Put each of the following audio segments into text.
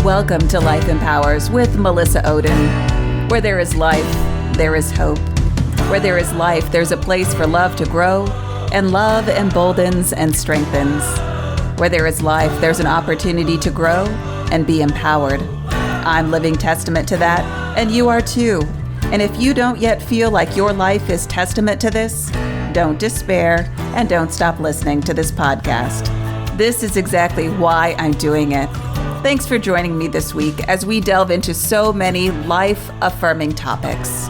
Welcome to Life Empowers with Melissa Ohden. Where there is life, there is hope. Where there is life, there's a place for love to grow, and love emboldens and strengthens. Where there is life, there's an opportunity to grow and be empowered. I'm living testament to that, and you are too. And if you don't yet feel like your life is testament to this, don't despair and don't stop listening to this podcast. This is exactly why I'm doing it. Thanks for joining me this week as we delve into so many life-affirming topics.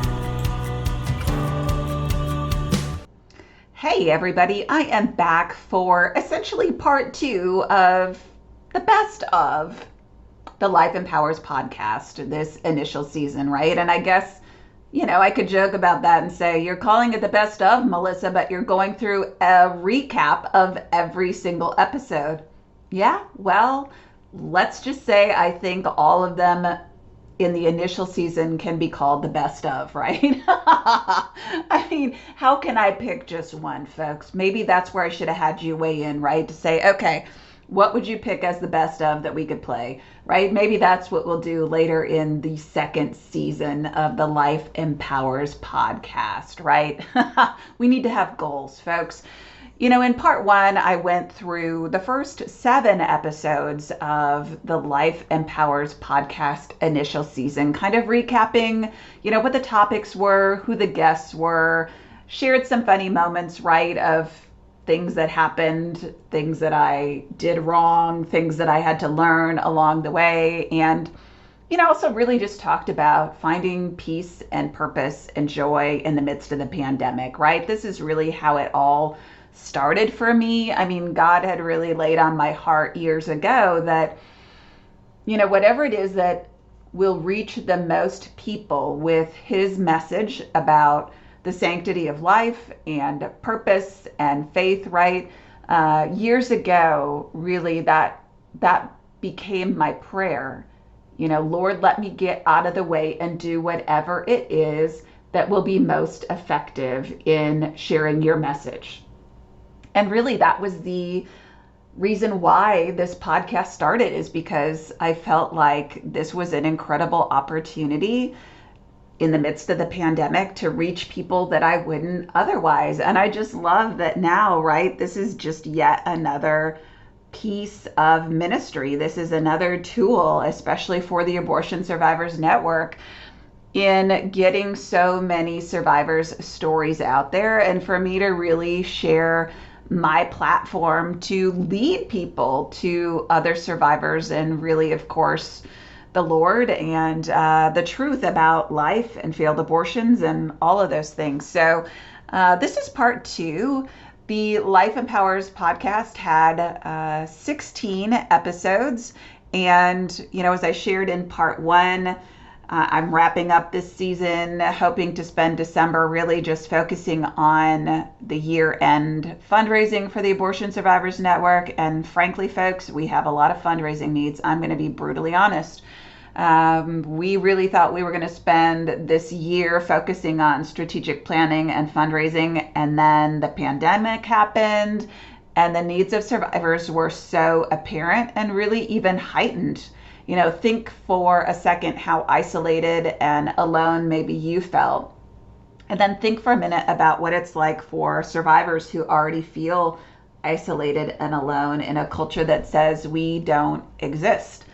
Hey everybody, I am back for essentially part 2 of the best of the Life Empowers podcast, this initial season, right? And I guess, I could joke about that and say, you're calling it the best of, Melissa, but you're going through a recap of every single episode. Yeah, well, let's just say I think all of them in the initial season can be called the best of, right? I mean, how can I pick just one, folks? Maybe that's where I should have had you weigh in, right? To say, okay, what would you pick as the best of that we could play, right? Maybe that's what we'll do later in the second season of the Life Empowers podcast, right? We need to have goals, folks. In part 1, I went through the first 7 episodes of the Life Empowers podcast initial season, kind of recapping, what the topics were, who the guests were, shared some funny moments, right, of things that happened, things that I did wrong, things that I had to learn along the way, and also really just talked about finding peace and purpose and joy in the midst of the pandemic, right? This is really how it all started for me. I mean, God had really laid on my heart years ago that, whatever it is that will reach the most people with his message about the sanctity of life and purpose and faith, right? Years ago, really that became my prayer. Lord, let me get out of the way and do whatever it is that will be most effective in sharing your message. And really, that was the reason why this podcast started, is because I felt like this was an incredible opportunity in the midst of the pandemic to reach people that I wouldn't otherwise. And I just love that now, right? This is just yet another piece of ministry. This is another tool, especially for the Abortion Survivors Network, in getting so many survivors' stories out there, and for me to really share my platform to lead people to other survivors and really, of course, the Lord and the truth about life and failed abortions and all of those things. So this is part 2. The Life Empowers podcast had 16 episodes. And, as I shared in part 1, I'm wrapping up this season, hoping to spend December really just focusing on the year-end fundraising for the Abortion Survivors Network. And frankly, folks, we have a lot of fundraising needs. I'm going to be brutally honest. We really thought we were going to spend this year focusing on strategic planning and fundraising, and then the pandemic happened, and the needs of survivors were so apparent and really even heightened. Think for a second how isolated and alone maybe you felt. And then think for a minute about what it's like for survivors who already feel isolated and alone in a culture that says we don't exist.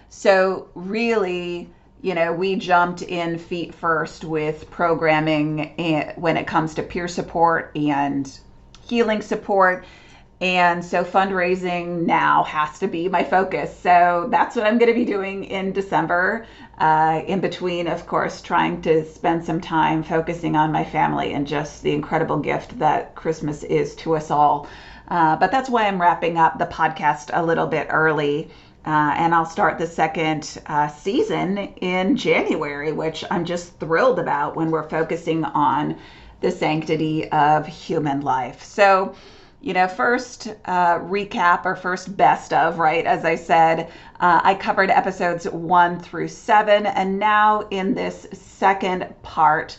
So really, we jumped in feet first with programming when it comes to peer support and healing support. And so fundraising now has to be my focus. So that's what I'm going to be doing in December, in between, of course, trying to spend some time focusing on my family and just the incredible gift that Christmas is to us all. But that's why I'm wrapping up the podcast a little bit early. And I'll start the second season in January, which I'm just thrilled about, when we're focusing on the sanctity of human life. So, first recap, or first best of, right? As I said, I covered episodes 1 through 7. And now in this second part,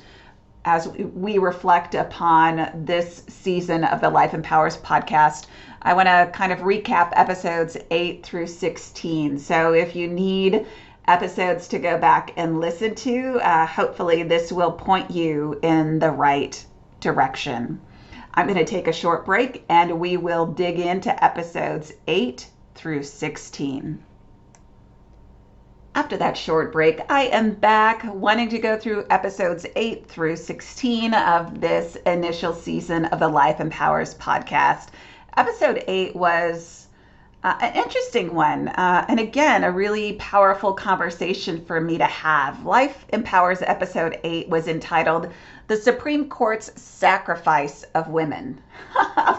as we reflect upon this season of the Life Empowers podcast, I want to kind of recap episodes 8 through 16. So if you need episodes to go back and listen to, hopefully this will point you in the right direction. I'm going to take a short break and we will dig into episodes 8 through 16. After that short break, I am back wanting to go through episodes 8 through 16 of this initial season of the Life Empowers podcast. Episode 8 was an interesting one, and again, a really powerful conversation for me to have. Life Empowers episode 8 was entitled The Supreme Court's Sacrifice of Women.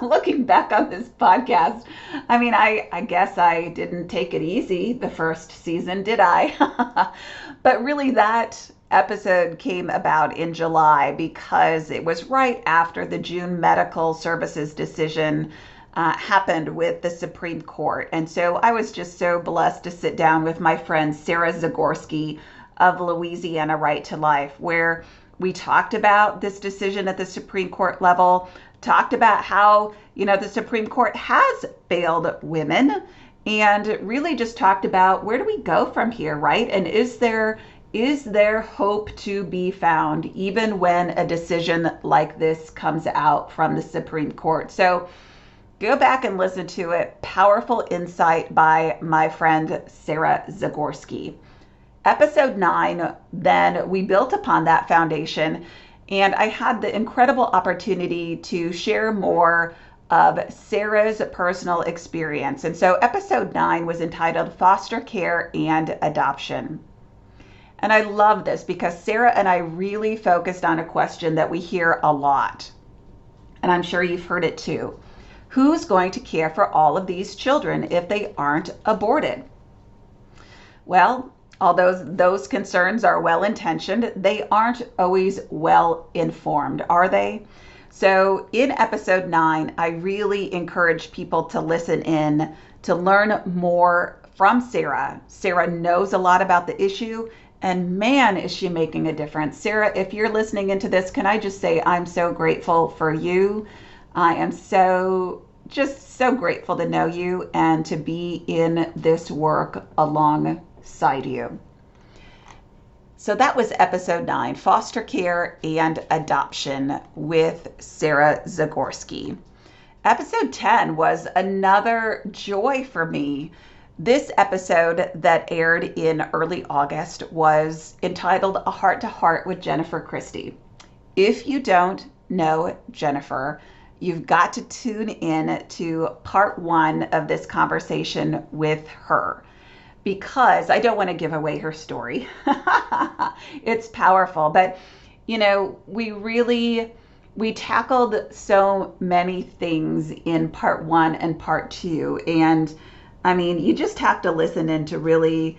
Looking back on this podcast, I mean, I guess I didn't take it easy the first season, did I? But really that episode came about in July because it was right after the June medical services decision happened with the Supreme Court. And so I was just so blessed to sit down with my friend Sarah Zagorski of Louisiana Right to Life, where we talked about this decision at the Supreme Court level, talked about how, the Supreme Court has failed women, and really just talked about where do we go from here, right? And is there hope to be found even when a decision like this comes out from the Supreme Court? So go back and listen to it. Powerful insight by my friend Sarah Zagorski. Episode 9, then we built upon that foundation, and I had the incredible opportunity to share more of Sarah's personal experience. And so episode 9 was entitled Foster Care and Adoption. And I love this because Sarah and I really focused on a question that we hear a lot. And I'm sure you've heard it too. Who's going to care for all of these children if they aren't aborted? Well, although those concerns are well-intentioned, they aren't always well-informed, are they? So in episode 9, I really encourage people to listen in to learn more from Sarah. Sarah knows a lot about the issue, and man, is she making a difference. Sarah, if you're listening into this, can I just say I'm so grateful for you. I am so grateful to know you and to be in this work alongside you. So that was episode 9, Foster Care and Adoption with Sarah Zagorski. Episode 10 was another joy for me. This episode that aired in early August was entitled A Heart to Heart with Jennifer Christie. If you don't know Jennifer, you've got to tune in to part 1 of this conversation with her, because I don't want to give away her story. It's powerful, but we tackled so many things in part 1 and part 2. And I mean, you just have to listen in to really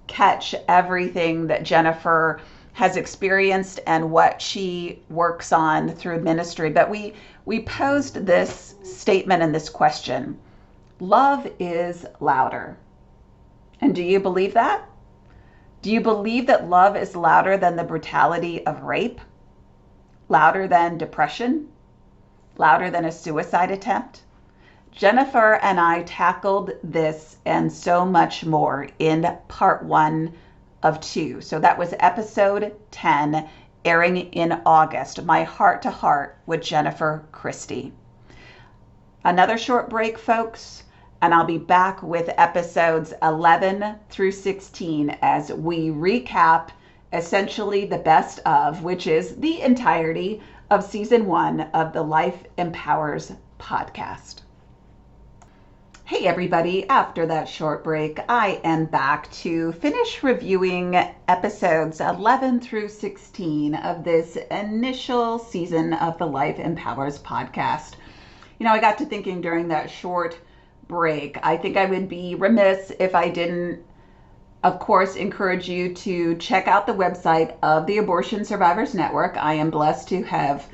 catch everything that Jennifer has experienced and what she works on through ministry. But we posed this statement and this question: love is louder. And do you believe that? Do you believe that love is louder than the brutality of rape? Louder than depression? Louder than a suicide attempt? Jennifer and I tackled this and so much more in part 1 of 2. So that was episode 10, airing in August, My Heart to Heart with Jennifer Christie. Another short break, folks, and I'll be back with episodes 11 through 16 as we recap essentially the best of, which is the entirety of season 1 of the Life Empowers podcast. Hey everybody, after that short break, I am back to finish reviewing episodes 11 through 16 of this initial season of the Life Empowers podcast. I got to thinking during that short break, I think I would be remiss if I didn't, of course, encourage you to check out the website of the Abortion Survivors Network. I am blessed to have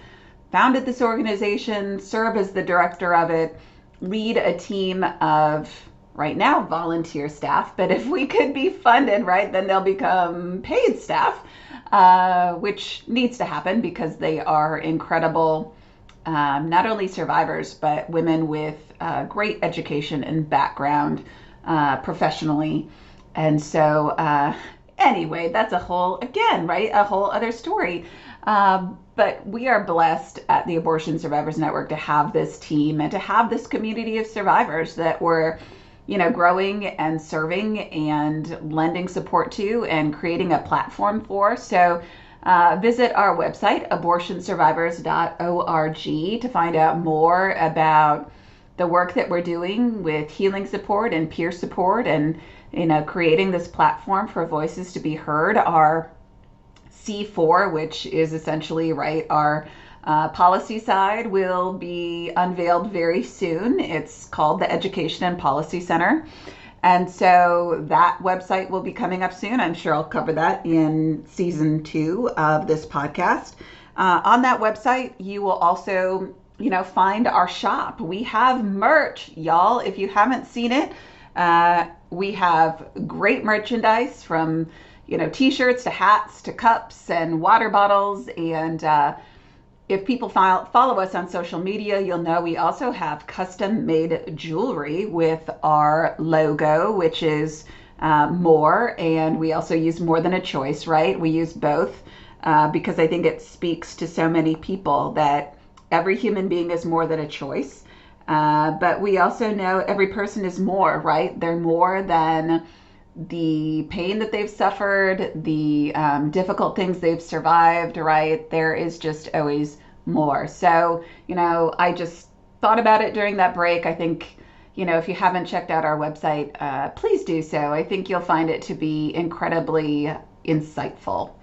founded this organization, serve as the director of it, lead a team of, right now, volunteer staff, but if we could be funded, right, then they'll become paid staff, which needs to happen because they are incredible, not only survivors, but women with great education and background professionally. And so, anyway, that's a whole, again, right, a whole other story. But we are blessed at the Abortion Survivors Network to have this team and to have this community of survivors that we're, growing and serving and lending support to and creating a platform for. So visit our website, abortionsurvivors.org, to find out more about the work that we're doing with healing support and peer support and, creating this platform for voices to be heard. Our C4, which is essentially, right, our policy side, will be unveiled very soon. It's called the Education and Policy Center. And so that website will be coming up soon. I'm sure I'll cover that in season 2 of this podcast. On that website, you will also, find our shop. We have merch, y'all. If you haven't seen it, we have great merchandise from, t-shirts to hats to cups and water bottles. And if people follow us on social media, you'll know we also have custom made jewelry with our logo, which is more. And we also use more than a choice, right? We use both because I think it speaks to so many people that every human being is more than a choice. But we also know every person is more, right? They're more than the pain that they've suffered, the difficult things they've survived, right? There is just always more. So, I just thought about it during that break. I think, if you haven't checked out our website, please do so. I think you'll find it to be incredibly insightful.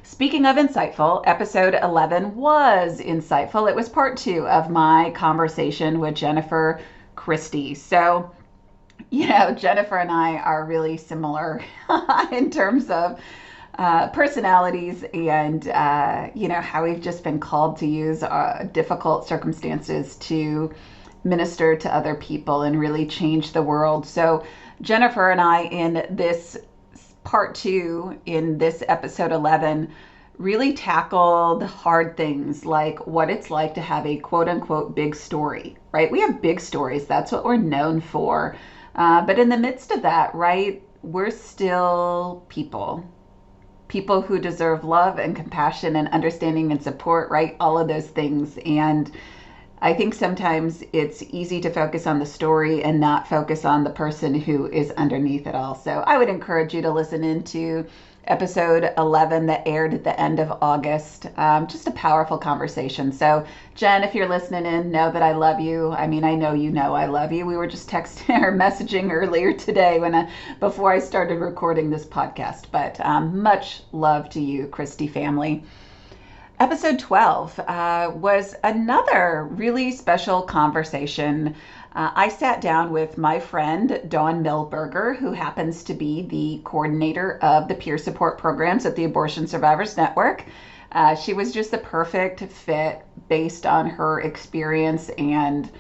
Speaking of insightful, episode 11 was insightful. It was part 2 of my conversation with Jennifer Christie. So, Jennifer and I are really similar in terms of personalities and, how we've just been called to use difficult circumstances to minister to other people and really change the world. So Jennifer and I, in this part 2, in this episode 11, really tackled hard things like what it's like to have a quote unquote big story, right? We have big stories. That's what we're known for. But in the midst of that, right, we're still people who deserve love and compassion and understanding and support, right? All of those things. And I think sometimes it's easy to focus on the story and not focus on the person who is underneath it all. So I would encourage you to listen into episode 11 that aired at the end of August. Just a powerful conversation. So Jen, if you're listening in, know that I love you. I mean, I know you know I love you. We were just texting or messaging earlier today before I started recording this podcast. But much love to you, Christie family. Episode 12 was another really special conversation. I sat down with my friend, Dawn Milberger, who happens to be the coordinator of the peer support programs at the Abortion Survivors Network. She was just the perfect fit based on her experience and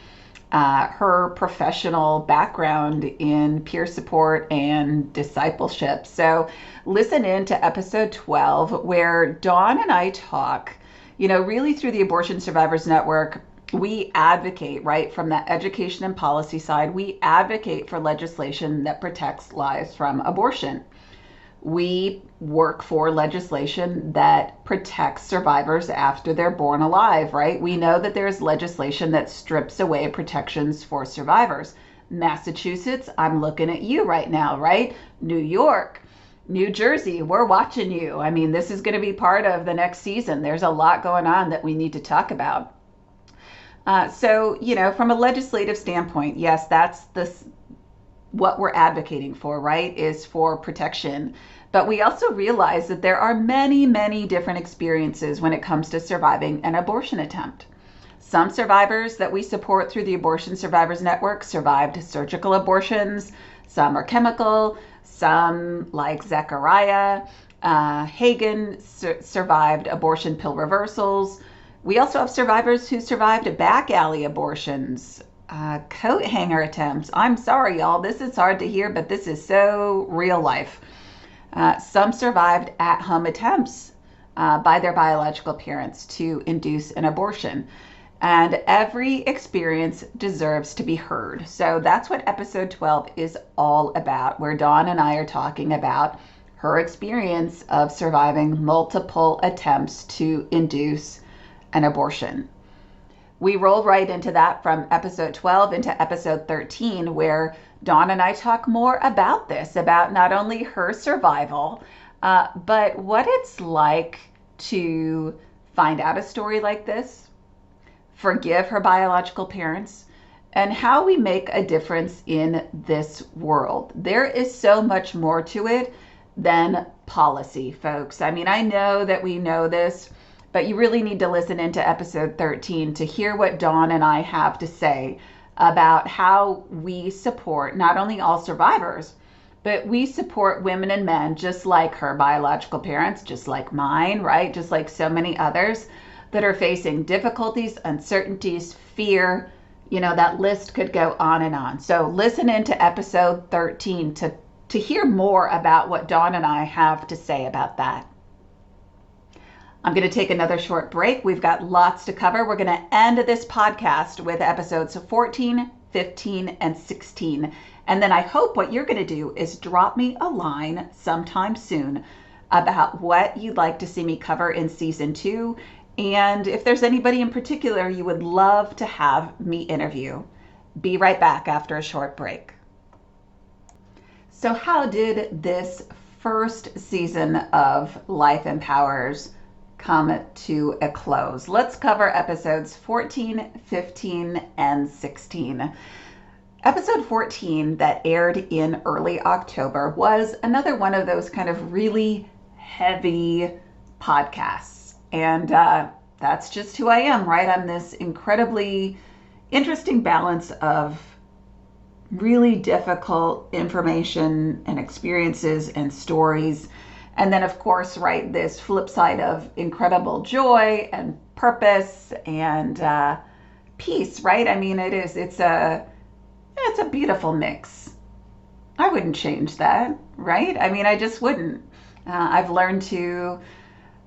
her professional background in peer support and discipleship. So listen in to episode 12, where Dawn and I talk, really through the Abortion Survivors Network. We advocate, right, from the education and policy side, we advocate for legislation that protects lives from abortion. We work for legislation that protects survivors after they're born alive, right? We know that there's legislation that strips away protections for survivors. Massachusetts, I'm looking at you right now, right? New York, New Jersey, we're watching you. I mean, this is going to be part of the next season. There's a lot going on that we need to talk about. So, from a legislative standpoint, yes, that's what we're advocating for, right, is for protection. But we also realize that there are many, many different experiences when it comes to surviving an abortion attempt. Some survivors that we support through the Abortion Survivors Network survived surgical abortions. Some are chemical. Some, like Zechariah Hagen, survived abortion pill reversals. We also have survivors who survived back alley abortions, coat hanger attempts. I'm sorry, y'all. This is hard to hear, but this is so real life. Some survived at-home attempts by their biological parents to induce an abortion. And every experience deserves to be heard. So that's what episode 12 is all about, where Dawn and I are talking about her experience of surviving multiple attempts to induce an abortion. We roll right into that from episode 12 into episode 13, where Dawn and I talk more about this, about not only her survival, but what it's like to find out a story like this, forgive her biological parents, and how we make a difference in this world. There is so much more to it than policy, folks. I mean, I know that we know this, but you really need to listen into episode 13 to hear what Dawn and I have to say about how we support not only all survivors, but we support women and men just like her biological parents, just like mine, right? Just like so many others that are facing difficulties, uncertainties, fear. You know, that list could go on and on. So listen into episode 13 to hear more about what Dawn and I have to say about that. I'm going to take another short break. We've got lots to cover. We're going to end this podcast with episodes 14, 15, and 16. And then I hope what you're going to do is drop me a line sometime soon about what you'd like to see me cover in season 2. And if there's anybody in particular you would love to have me interview. Be right back after a short break. So how did this first season of Life Empowers come to a close? Let's cover episodes 14, 15, and 16. Episode 14 that aired in early October was another one of those kind of really heavy podcasts. And that's just who I am, right? I'm this incredibly interesting balance of really difficult information and experiences and stories. And then, of course, right, this flip side of incredible joy and purpose and peace, right? I mean, it's a beautiful mix. I wouldn't change that, right? I mean, I just wouldn't. I've learned to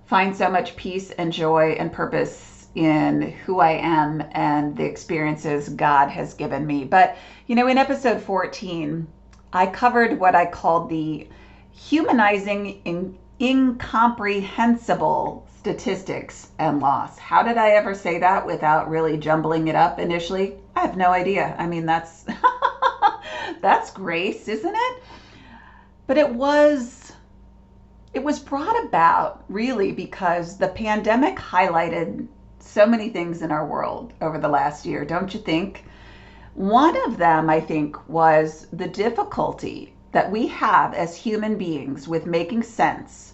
find so much peace and joy and purpose in who I am and the experiences God has given me. But, you know, in episode 14, I covered what I called the humanizing incomprehensible statistics and loss. How did I ever say that without really jumbling it up initially? I have no idea. I mean, that's that's grace, isn't it? But it was brought about really because the pandemic highlighted so many things in our world over the last year, don't you think? One of them, I think, was the difficulty that we have as human beings with making sense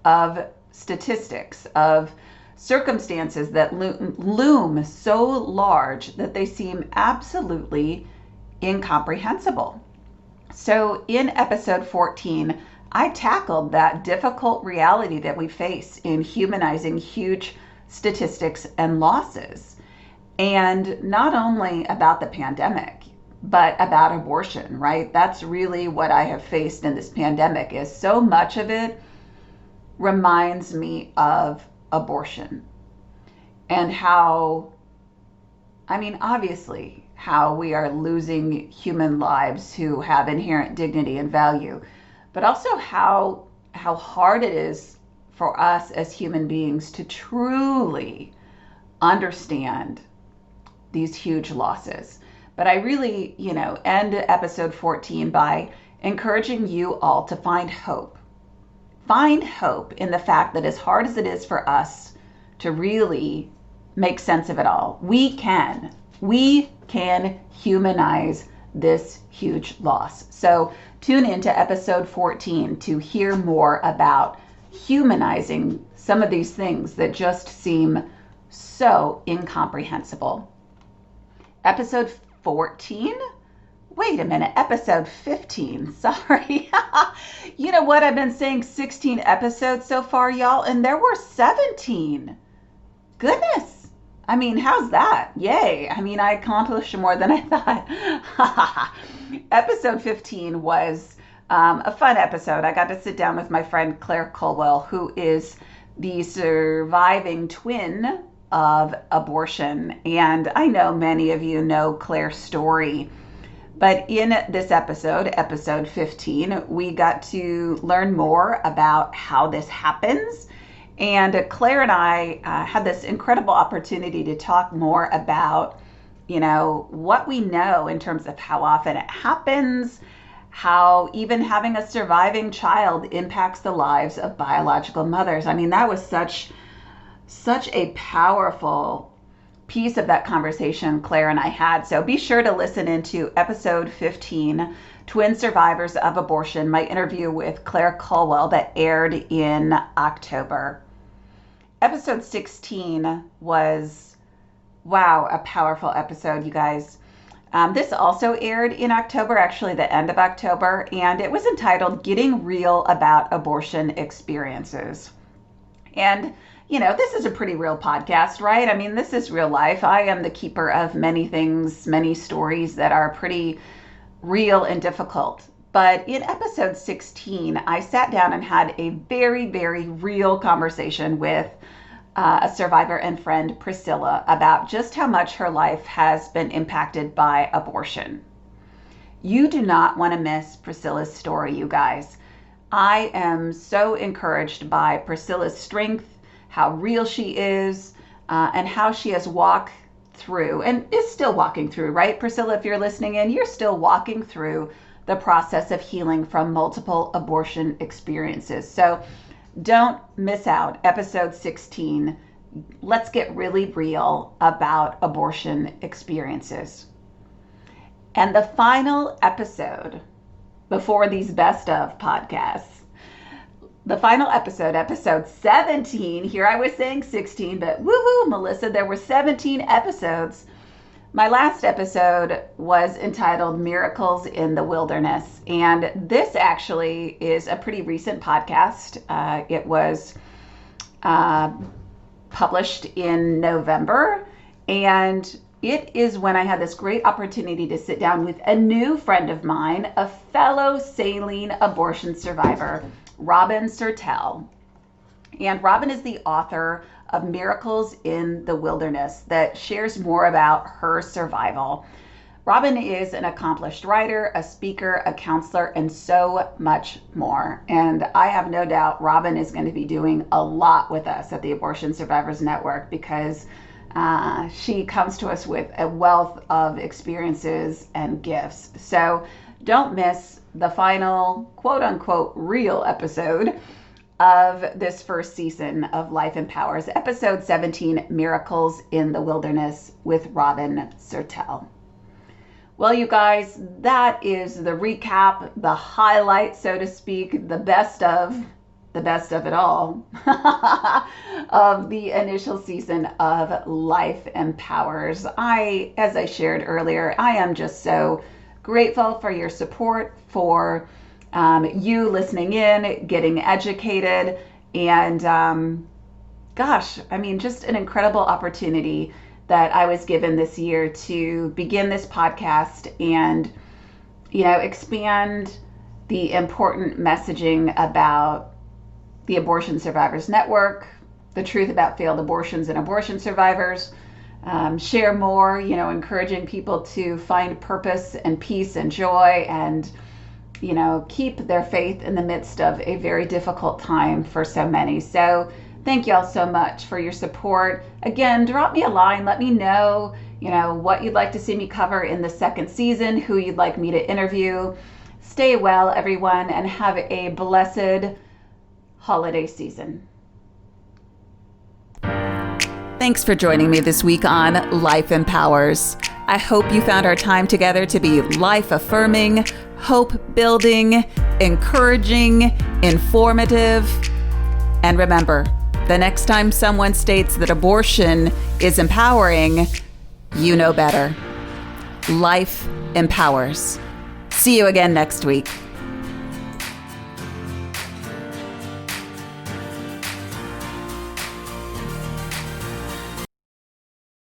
of statistics, of circumstances that loom so large that they seem absolutely incomprehensible. So in episode 14, I tackled that difficult reality that we face in humanizing huge statistics and losses. And not only about the pandemic, but about abortion, right? That's really what I have faced in this pandemic, is so much of it reminds me of abortion and how, I mean, obviously, how we are losing human lives who have inherent dignity and value, but also how hard it is for us as human beings to truly understand these huge losses. But I really, end episode 14 by encouraging you all to find hope. Find hope in the fact that as hard as it is for us to really make sense of it all, we can humanize this huge loss. So tune into episode 14 to hear more about humanizing some of these things that just seem so incomprehensible. Episode 14? Wait a minute, episode 15. Sorry. You know what? I've been saying 16 episodes so far, y'all, and there were 17. Goodness. I mean, how's that? Yay. I mean, I accomplished more than I thought. Episode 15 was a fun episode. I got to sit down with my friend Claire Colwell, who is the surviving twin of abortion. And I know many of you know Claire's story. But in this episode 15, we got to learn more about how this happens. And Claire and I had this incredible opportunity to talk more about, what we know in terms of how often it happens, how even having a surviving child impacts the lives of biological mothers. I mean, that was such a powerful piece of that conversation Claire and I had. So be sure to listen into episode 15, Twin Survivors of Abortion, my interview with Claire Colwell that aired in October. Episode 16 was, wow, a powerful episode, you guys. This also aired in October, actually the end of October, and it was entitled Getting Real About Abortion Experiences. And this is a pretty real podcast, right? I mean, this is real life. I am the keeper of many things, many stories that are pretty real and difficult. But in episode 16, I sat down and had a very, very real conversation with a survivor and friend, Priscilla, about just how much her life has been impacted by abortion. You do not want to miss Priscilla's story, you guys. I am so encouraged by Priscilla's strength, how real she is, and how she has walked through and is still walking through, right? Priscilla, if you're listening in, you're still walking through the process of healing from multiple abortion experiences. So don't miss out. Episode 16. Let's get really real about abortion experiences. And the final episode before these best of podcasts, the final episode 17, here I was saying 16, but woohoo, Melissa, there were 17 episodes. My last episode was entitled Miracles in the Wilderness. And this actually is a pretty recent podcast. It was published in November. And it is when I had this great opportunity to sit down with a new friend of mine, a fellow saline abortion survivor, Robin Sertel. And Robin is the author of Miracles in the Wilderness that shares more about her survival. Robin is an accomplished writer, a speaker, a counselor, and so much more. And I have no doubt Robin is going to be doing a lot with us at the Abortion Survivors Network because she comes to us with a wealth of experiences and gifts. So don't miss the final quote unquote real episode of this first season of Life Empowers, episode 17, Miracles in the Wilderness with Robin Sertel. Well, you guys, that is the recap, the highlight, so to speak, the best of it all of the initial season of Life Empowers. As I shared earlier, I am just so grateful for your support, for you listening in, getting educated, and just an incredible opportunity that I was given this year to begin this podcast and, expand the important messaging about the Abortion Survivors Network, the truth about failed abortions and abortion survivors, share more, encouraging people to find purpose and peace and joy and, keep their faith in the midst of a very difficult time for so many. So thank you all so much for your support. Again, drop me a line. Let me know, what you'd like to see me cover in the second season, who you'd like me to interview. Stay well, everyone, and have a blessed holiday season. Thanks for joining me this week on Life Empowers. I hope you found our time together to be life-affirming, hope-building, encouraging, informative. And remember, the next time someone states that abortion is empowering, you know better. Life empowers. See you again next week.